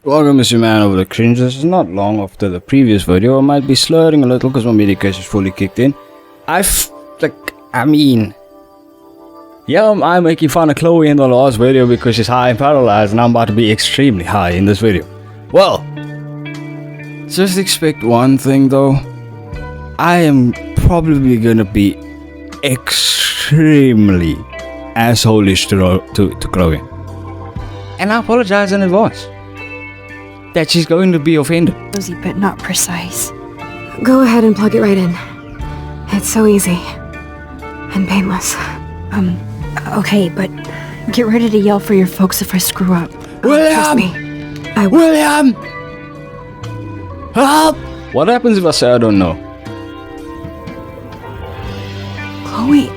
Welcome, Mr. Man OverlordCringus. This is not long after the previous video. I might be slurring a little because my medication is fully kicked in. I'm making fun of Chloe in the last video because she's high and paralyzed, and I'm about to be extremely high in this video. Well, just expect one thing though. I am probably gonna be extremely asshole-ish to Chloe. And I apologize in advance that she's going to be offended. Cozy, but not precise. Go ahead and plug it right in. It's so easy. And painless. Okay, but get ready to yell for your folks if I screw up. Trust me. William! Help! What happens if I say I don't know? Chloe,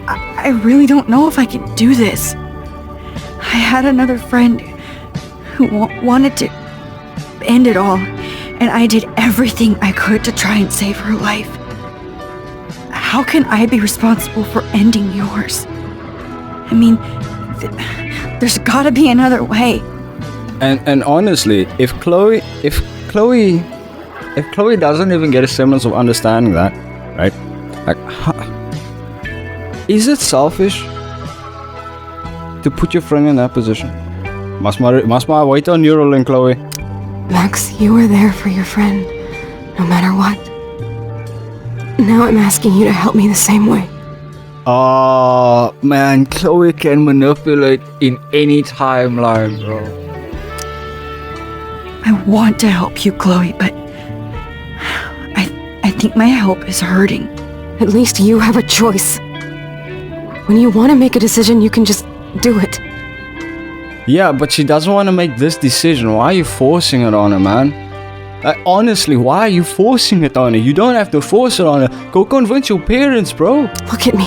I really don't know if I can do this. I had another friend who wanted to end it all, and I did everything I could to try and save her life. How can I be responsible for ending yours? I mean, there's gotta be another way. And honestly, if Chloe doesn't even get a semblance of understanding that, right? Like, is it selfish to put your friend in that position? Must my wait on Neuralink, Chloe? Max, you were there for your friend, no matter what. Now I'm asking you to help me the same way. Oh man, Chloe can manipulate in any timeline, bro. I want to help you, Chloe, but I think my help is hurting. At least you have a choice. When you want to make a decision, you can just do it. Yeah, but she doesn't want to make this decision. Why are you forcing it on her, man? Honestly, why are you forcing it on her? You don't have to force it on her. Go convince your parents, bro. Look at me.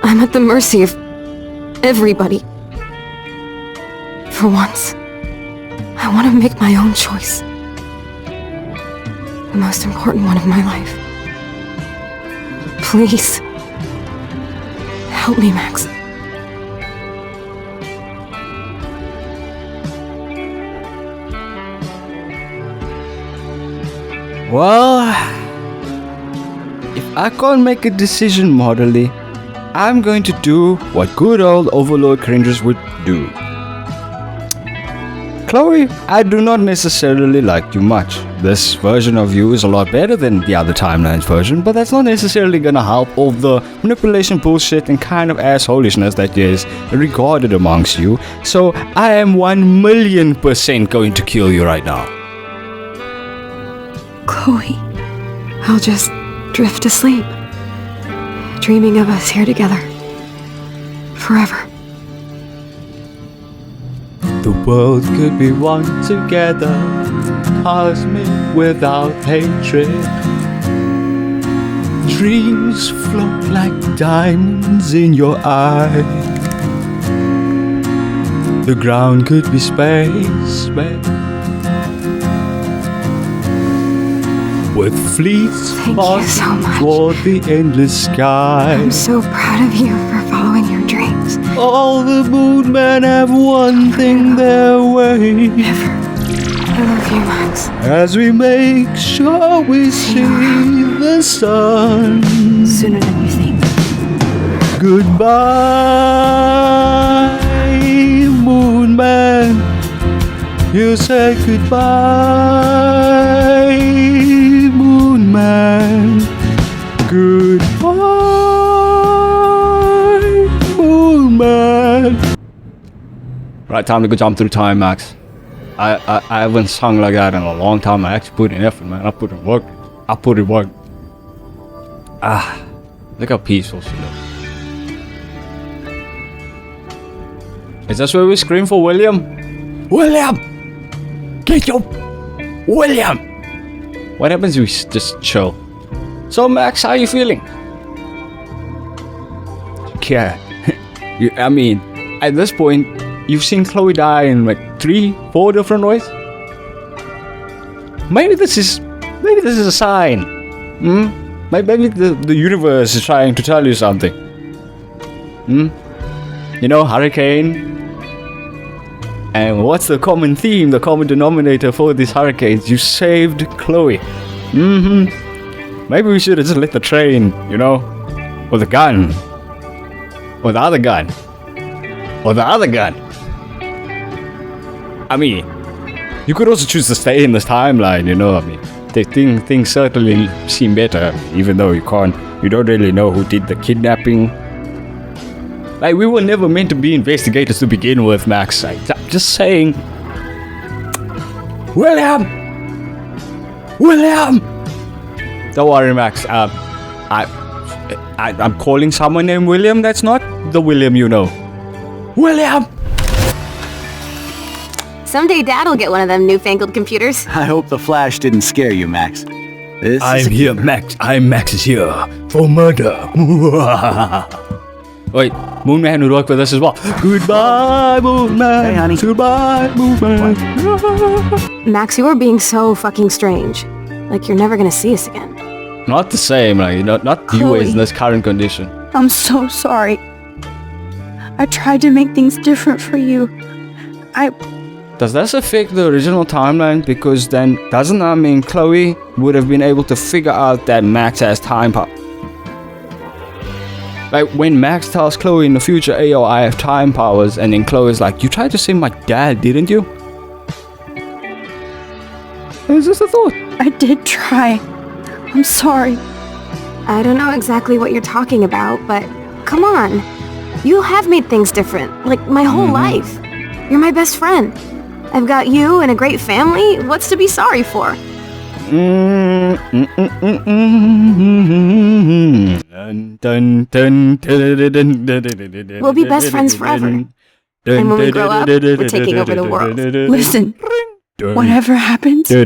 I'm at the mercy of everybody. For once, I want to make my own choice. The most important one of my life. Please. Help me, Max. Well, if I can't make a decision morally, I'm going to do what good old OverlordCringus would do. Chloe, I do not necessarily like you much. This version of you is a lot better than the other timeline's version, but that's not necessarily gonna help all the manipulation bullshit and kind of assholishness that is regarded amongst you. So I am 1,000,000% going to kill you right now. Chloe. I'll just drift asleep, dreaming of us here together. Forever. The world could be one together, cosmic without hatred. Dreams float like diamonds in your eye. The ground could be space, babe, with fleets Thank you so much. toward the endless sky. I'm so proud of you for following your dreams. All the MOONMEN have one thing their way. Never. I love you, Max. As we make sure we see the sun. Sooner than you think. Goodbye, MOONMEN. You said goodbye, MOONMEN. Goodbye, MOONMEN. Right, time to go jump through time, Max. I haven't sung like that in a long time. I actually put in effort, man. I put in work. Look how peaceful she looks. Is this where we scream for William? William! Get your... William! What happens if we just chill? So Max, how are you feeling? Yeah. I mean, at this point, you've seen Chloe die in like 3-4 different ways. Maybe this is a sign. Maybe the universe is trying to tell you something. You know, hurricane, And what's the common theme, the common denominator for these hurricanes? You saved Chloe. Maybe we should have just lit the train, you know? Or the gun. Or the other gun. Or the other gun. I mean, you could also choose to stay in this timeline, you know? I mean, things certainly seem better, even though you don't really know who did the kidnapping. Like, we were never meant to be investigators to begin with, Max. I'm just saying. William! Don't worry, Max. I'm calling someone named William. That's not the William you know. William! Someday Dad'll get one of them newfangled computers. I hope the flash didn't scare you, Max. I'm here, Max. Max is here for murder. Wait, Moonman would work with us as well. Goodbye, Moonman. Hey, honey. Goodbye, Moonman. Max, you are being so fucking strange. Like you're never gonna see us again. Not the same, like, not you Chloe. in this current condition. I'm so sorry. I tried to make things different for you. Does this affect the original timeline? Because then, doesn't that mean Chloe would have been able to figure out that Max has time power? Like, when Max tells Chloe in the future, hey yo, I have time powers, and then Chloe's like, you tried to save my dad, didn't you? Is this a thought? I did try. I'm sorry. I don't know exactly what you're talking about, but come on. You have made things different, like my whole life. You're my best friend. I've got you and a great family. What's to be sorry for? We'll be best friends forever. And when we grow up, we're taking over the world. Listen, whatever happens, I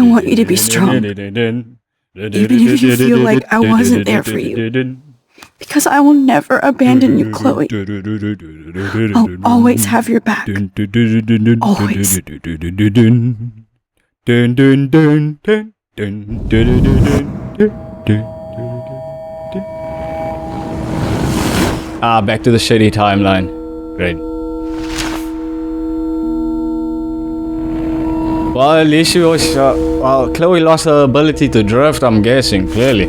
want you to be strong. Even if you feel like I wasn't there for you. Because I will never abandon you, Chloe. I'll always have your back. Always. Back to the shitty timeline. Great. Well, at least she was, Chloe lost her ability to drift, I'm guessing, clearly.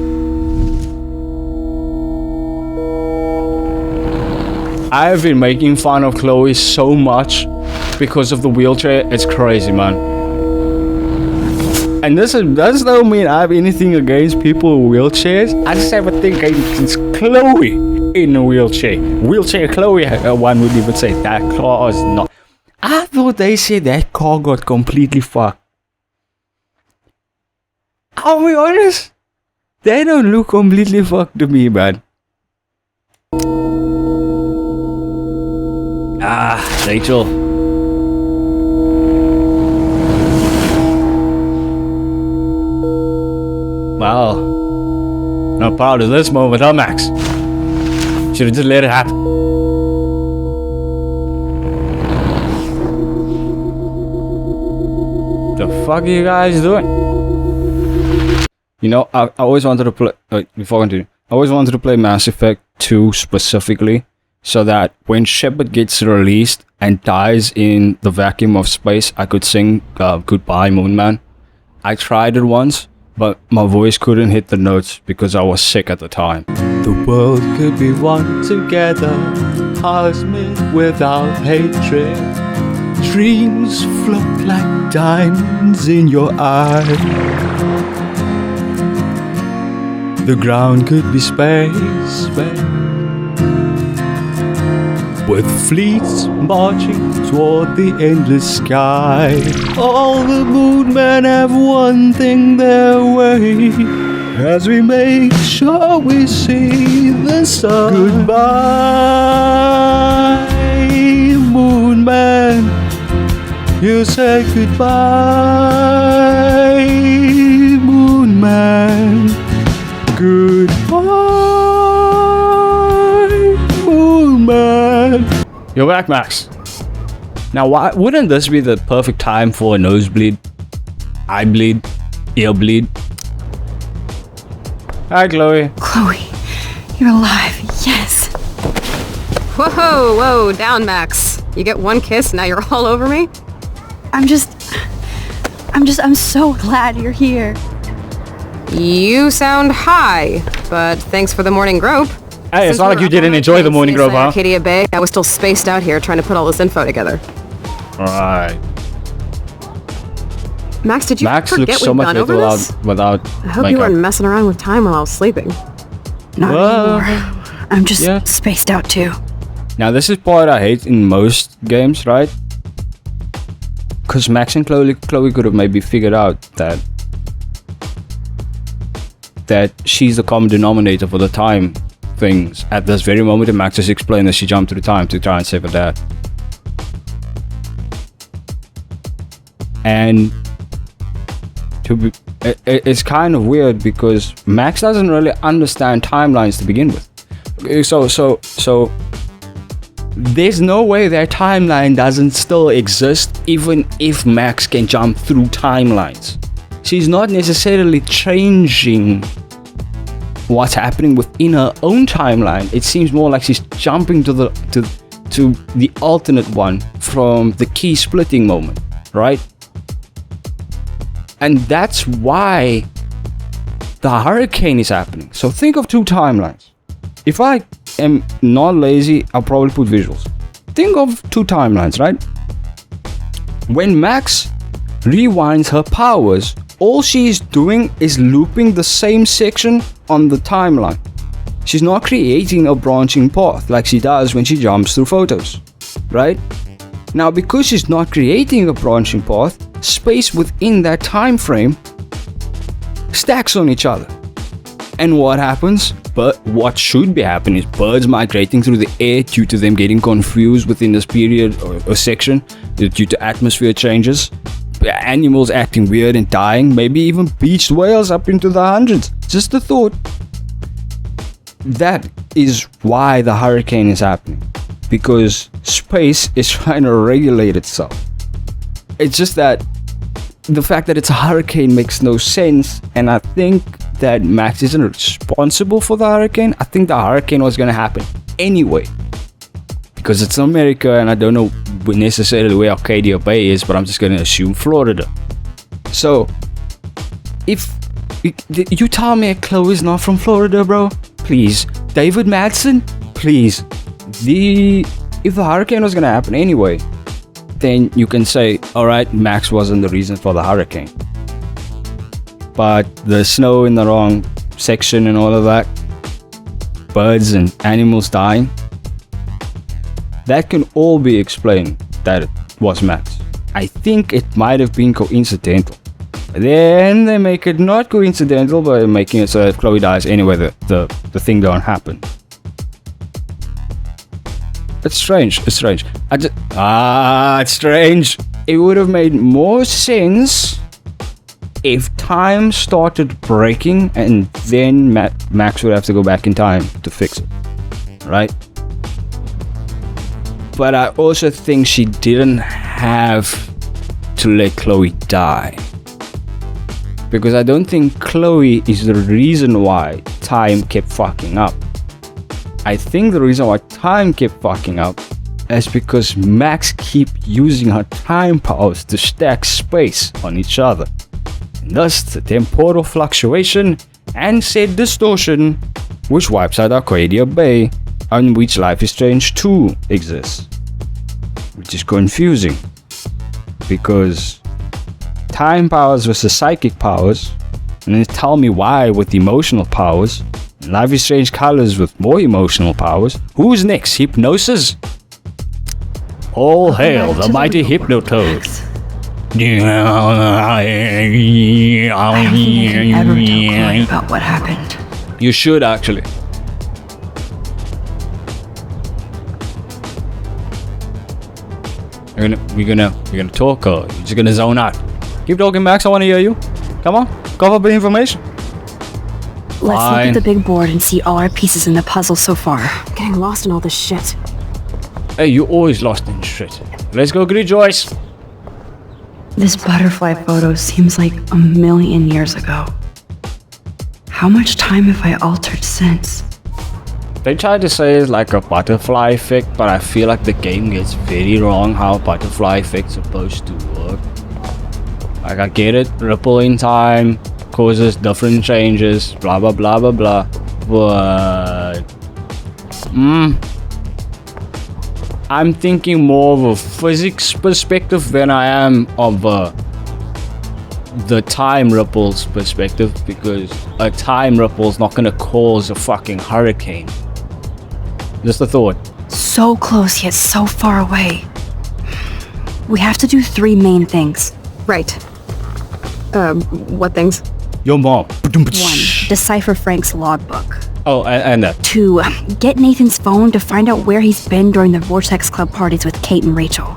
I have been making fun of Chloe so much because of the wheelchair, it's crazy, man. And this doesn't mean I have anything against people with wheelchairs. I just have a thing against Chloe in a wheelchair. Wheelchair Chloe, one would even say that car is not. I thought they said that car got completely fucked. I'll be honest, they don't look completely fucked to me, man. Rachel. Wow. Not proud of this moment, huh, Max? Should've just let it happen. The fuck are you guys doing? You know, I always wanted to play, before I continue, I always wanted to play Mass Effect 2 specifically, so that when Shepard gets released and dies in the vacuum of space, I could sing Goodbye Moonman. I tried it once, but my voice couldn't hit the notes because I was sick at the time. The world could be one together, cosmic without hatred. Dreams float like diamonds in your eyes. The ground could be space, with fleets marching toward the endless sky. All the Moonmen have one thing their way, as we make sure we see the sun. Goodbye, Moonman. You say goodbye, Moonman. Goodbye, Moonman. You're back, Max. Now, why wouldn't this be the perfect time for a nosebleed, eye bleed, ear bleed? Hi, Chloe. Chloe, you're alive. Yes. Whoa, down, Max. You get one kiss, now you're all over me? I'm so glad you're here. You sound high, but thanks for the morning grope. Hey, it's not like you didn't enjoy the morning grove, huh? Arcadia Bay, I was still spaced out here trying to put all this info together. Alright. Max, did you Max forget looks so we've much gone over better this? without I hope you makeup. weren't messing around with time while I was sleeping. Not Well, anymore. I'm just yeah. spaced out too. Now this is part I hate in most games, right? Because Max and Chloe could have maybe figured out that she's the common denominator for the time things at this very moment, and Max just explained that she jumped through time to try and save her dad. And it's kind of weird because Max doesn't really understand timelines to begin with. So there's no way their timeline doesn't still exist even if Max can jump through timelines. She's not necessarily changing what's happening within her own timeline. It seems more like she's jumping to the alternate one from the key splitting moment, right? And that's why the hurricane is happening. So think of two timelines. If I am not lazy, I'll probably put visuals. Think of two timelines, right? When Max rewinds her powers, all she's doing is looping the same section on the timeline. She's not creating a branching path like she does when she jumps through photos, right? Now, because she's not creating a branching path, space within that time frame stacks on each other. And what happens? But what should be happening is birds migrating through the air due to them getting confused within this period or section due to atmosphere changes, animals acting weird and dying, maybe even beached whales up into the hundreds. Just a thought. That is why the hurricane is happening, because space is trying to regulate itself. It's just that the fact that it's a hurricane makes no sense, and I think that Max isn't responsible for the hurricane. I think the hurricane was going to happen anyway, because it's America, and I don't know necessarily where Arcadia Bay is, but I'm just going to assume Florida. So if you tell me Chloe's not from Florida, bro, please, David Madsen, please, if the hurricane was going to happen anyway, then you can say, alright, Max wasn't the reason for the hurricane. But the snow in the wrong section and all of that, birds and animals dying, that can all be explained that it was Max. I think it might have been coincidental. Then they make it not coincidental by making it so that Chloe dies anyway, the thing don't happen. It's strange. It's strange. It's strange. It would have made more sense if time started breaking and then Max would have to go back in time to fix it, right? But I also think she didn't have to let Chloe die, because I don't think Chloe is the reason why time kept fucking up. I think the reason why time kept fucking up is because Max keep using her time powers to stack space on each other. And thus the temporal fluctuation and said distortion, which wipes out Arcadia Bay, on which Life is Strange 2 exists. Which is confusing, because time powers versus psychic powers, and then tell me why with emotional powers, and Life is Strange colors with more emotional powers. Who's next? Hypnosis? All hail the mighty Hypnotoad. I don't think I can ever tell Chloe about what happened. You should actually. We're gonna talk, or you're just gonna zone out? Keep talking, Max. I want to hear you. Come on, cover up the information. Let's look Fine. at the big board and see all our pieces in the puzzle so far. I'm getting lost in all this shit. Hey, you always lost in shit. Let's go, rejoice. This butterfly photo seems like 1,000,000 years ago. How much time have I altered since? They try to say it's like a butterfly effect, but I feel like the game gets very wrong how butterfly effect's supposed to work. Like, I get it, ripple in time causes different changes, blah blah blah blah blah, but I'm thinking more of a physics perspective than I am of the time ripples perspective, because a time ripple's not gonna cause a fucking hurricane. Just a thought. So close yet so far away. We have to do 3 main things. Right. What things? Your mom. 1. Decipher Frank's logbook. Oh, and that. 2. Get Nathan's phone to find out where he's been during the Vortex Club parties with Kate and Rachel.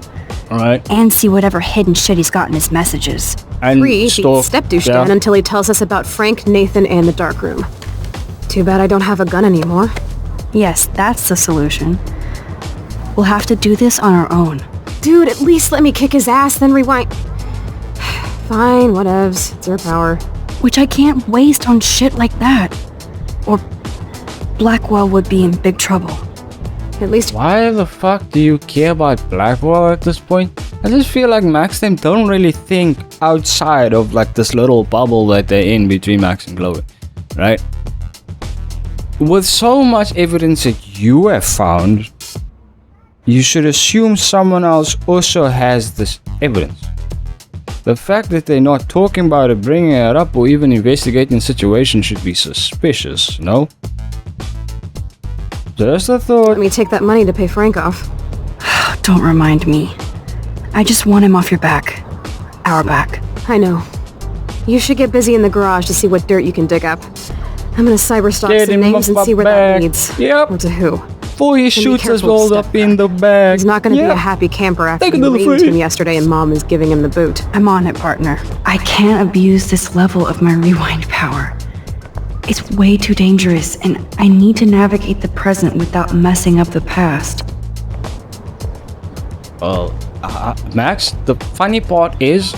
Alright. And see whatever hidden shit he's got in his messages. And 3. Beat stalk- Step-douche yeah. Dan until he tells us about Frank, Nathan, and the dark room. Too bad I don't have a gun anymore. Yes, that's the solution. We'll have to do this on our own. Dude, at least let me kick his ass, then rewind. Fine, whatevs. It's your power. Which I can't waste on shit like that. Or Blackwell would be in big trouble. At least Why the fuck do you care about Blackwell at this point? I just feel like Max them don't really think outside of like this little bubble that they're in between Max and Chloe, right? With so much evidence that you have found, you should assume someone else also has this evidence. The fact that they're not talking about it, bringing it up, or even investigating the situation should be suspicious, no? Just a thought. let me take that money to pay Frank off. Don't remind me. I just want him off your back. Our back. I know. You should get busy in the garage to see what dirt you can dig up. I'm gonna cyberstalk Get some him names off and see my where that back. leads. Yep. Or to who. For his And be shooters careful rolled step up in the bag. He's not gonna be Yeah. a happy camper after Take he another reamed free. him yesterday and Mom is giving him the boot. I'm on it, partner. I can't abuse this level of my rewind power. It's way too dangerous, and I need to navigate the present without messing up the past. Well, Max, the funny part is,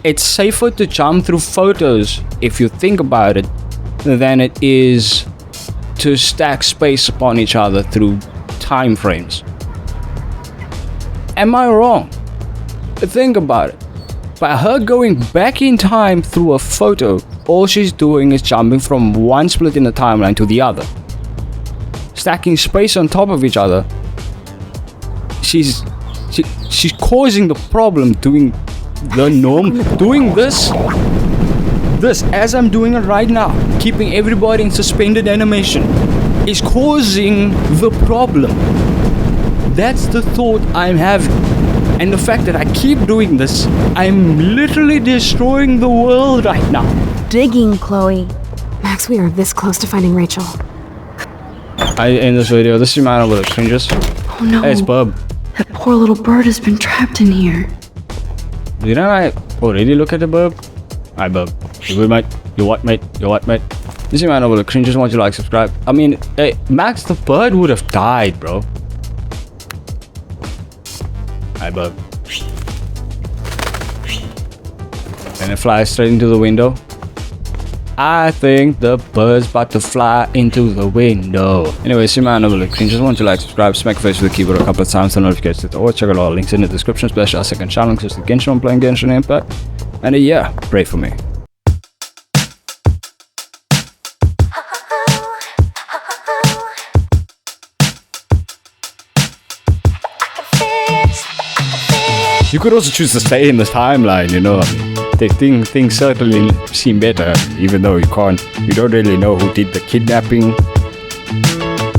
it's safer to jump through photos, if you think about it, than it is to stack space upon each other through time frames. Am I wrong? Think about it. By her going back in time through a photo, all she's doing is jumping from one split in the timeline to the other. Stacking space on top of each other, she's causing the problem doing the norm, doing this as I'm doing it right now, keeping everybody in suspended animation, is causing the problem. That's the thought I'm having. And the fact that I keep doing this, I'm literally destroying the world right now. Digging, Chloe. Max, we are this close to finding Rachel. I end this video. This is my OverlordCringus. Oh no. Hey, it's Bub. That poor little bird has been trapped in here. Didn't I already look at the Bub? Hi, Bub. You good, mate? You what, mate? You what, mate? This is my OverlordCringus. Want you to like, subscribe. I mean, hey, Max the bird would have died, bro. Hi, Bub. And it flies straight into the window. I think the bird's about to fly into the window. Anyway, see my OverlordCringus. Just want you to like, subscribe, smack a face with the keyboard a couple of times, turn notifications to all. Check out all the links in the description, especially our second channel, because the Genshin I'm playing Genshin Impact. And yeah, pray for me. You could also choose to stay in this timeline, you know. Things certainly seem better, even though you don't really know who did the kidnapping.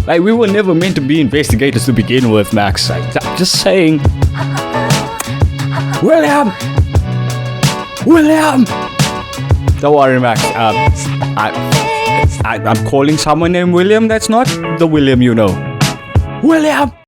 Like, we were never meant to be investigators to begin with, Max. I'm just saying. William! Don't worry, Max. I'm calling someone named William. That's not the William you know. William!